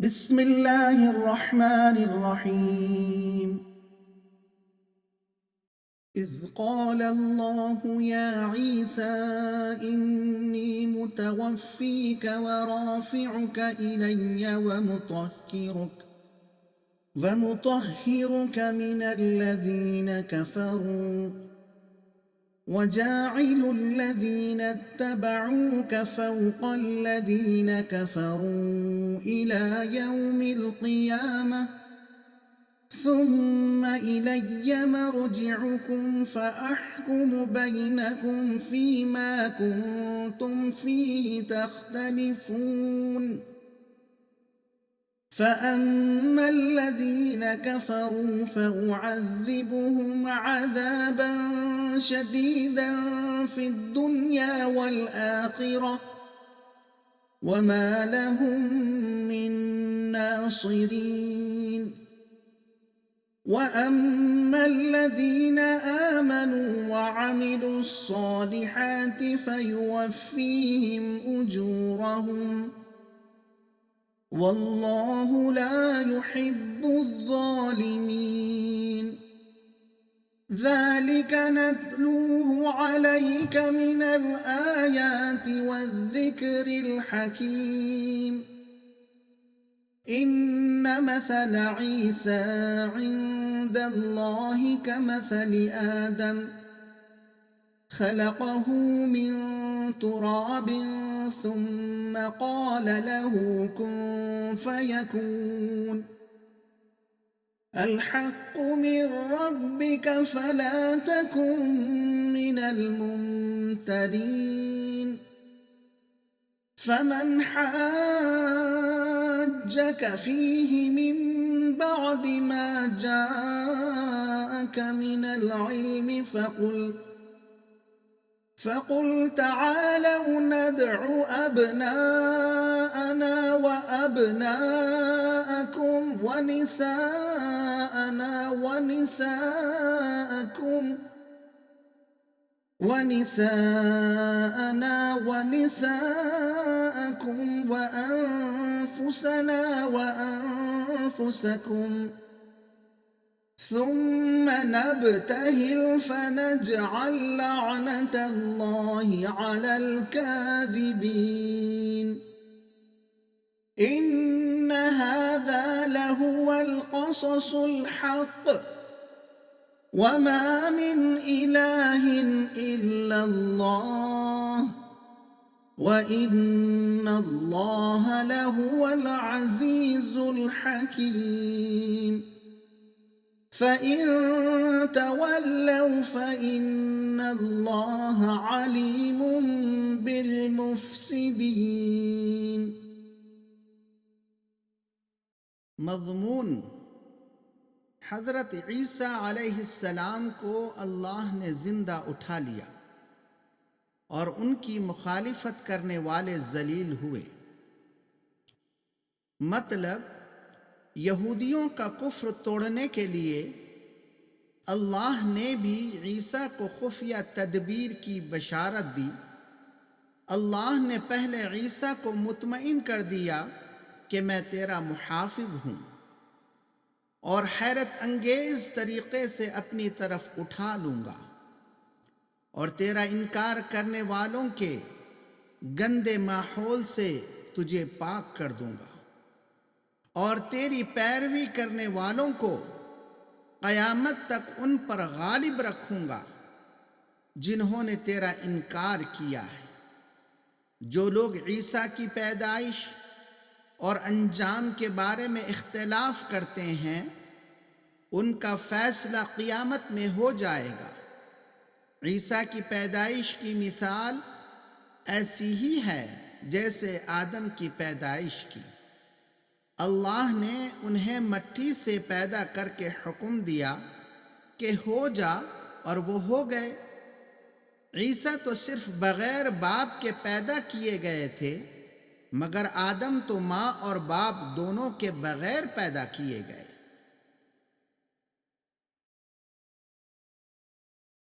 بسم اللہ الرحمن الرحیم اذ قال اللہ یا عیسیٰ انی متوفیک ورافعک الی ومطہرک من الذین کفروا وجاعل الذين اتبعوك فوق الذين كفروا إلى يوم القيامة ثم إلي مرجعكم فأحكم بينكم فيما كنتم فيه تختلفون فأما الذين كفروا فأعذبهم عذابا شديدا في الدنيا والآخرة وما لهم من ناصرين وأما الذين آمنوا وعملوا الصالحات فيوفيهم أجورهم واللہ لا يحب الظالمین ذلك نتلوه عليك من الآيات والذكر الحكيم إن مثل عيسى عند الله كمثل آدم خلقه من تراب ثم قال له كن فيكون الحق من ربك فلا تكن من الممترين فمن حاجك فيه من بعد ما جاءك من العلم فقل تعالوا ندع أبناءنا وأبناءكم ونساءنا ونساءكم وأنفسنا وأنفسكم ثم نبتهل فنجعل لعنة الله على الكاذبين إن هذا لهو القصص الحق وما من إله إلا الله وإن الله لهو العزيز الحكيم فَإِن تَوَلَّوْا فَإِنَّ اللَّهَ عَلِيمٌ بِالْمُفْسِدِينَ مضمون حضرت عیسیٰ علیہ السلام کو اللہ نے زندہ اٹھا لیا اور ان کی مخالفت کرنے والے ذلیل ہوئے۔ مطلب یہودیوں کا کفر توڑنے کے لیے اللہ نے بھی عیسیٰ کو خفیہ تدبیر کی بشارت دی۔ اللہ نے پہلے عیسیٰ کو مطمئن کر دیا کہ میں تیرا محافظ ہوں اور حیرت انگیز طریقے سے اپنی طرف اٹھا لوں گا اور تیرا انکار کرنے والوں کے گندے ماحول سے تجھے پاک کر دوں گا اور تیری پیروی کرنے والوں کو قیامت تک ان پر غالب رکھوں گا جنہوں نے تیرا انکار کیا ہے۔ جو لوگ عیسیٰ کی پیدائش اور انجام کے بارے میں اختلاف کرتے ہیں ان کا فیصلہ قیامت میں ہو جائے گا۔ عیسیٰ کی پیدائش کی مثال ایسی ہی ہے جیسے آدم کی پیدائش کی۔ اللہ نے انہیں مٹی سے پیدا کر کے حکم دیا کہ ہو جا اور وہ ہو گئے۔ عیسیٰ تو صرف بغیر باپ کے پیدا کیے گئے تھے، مگر آدم تو ماں اور باپ دونوں کے بغیر پیدا کیے گئے۔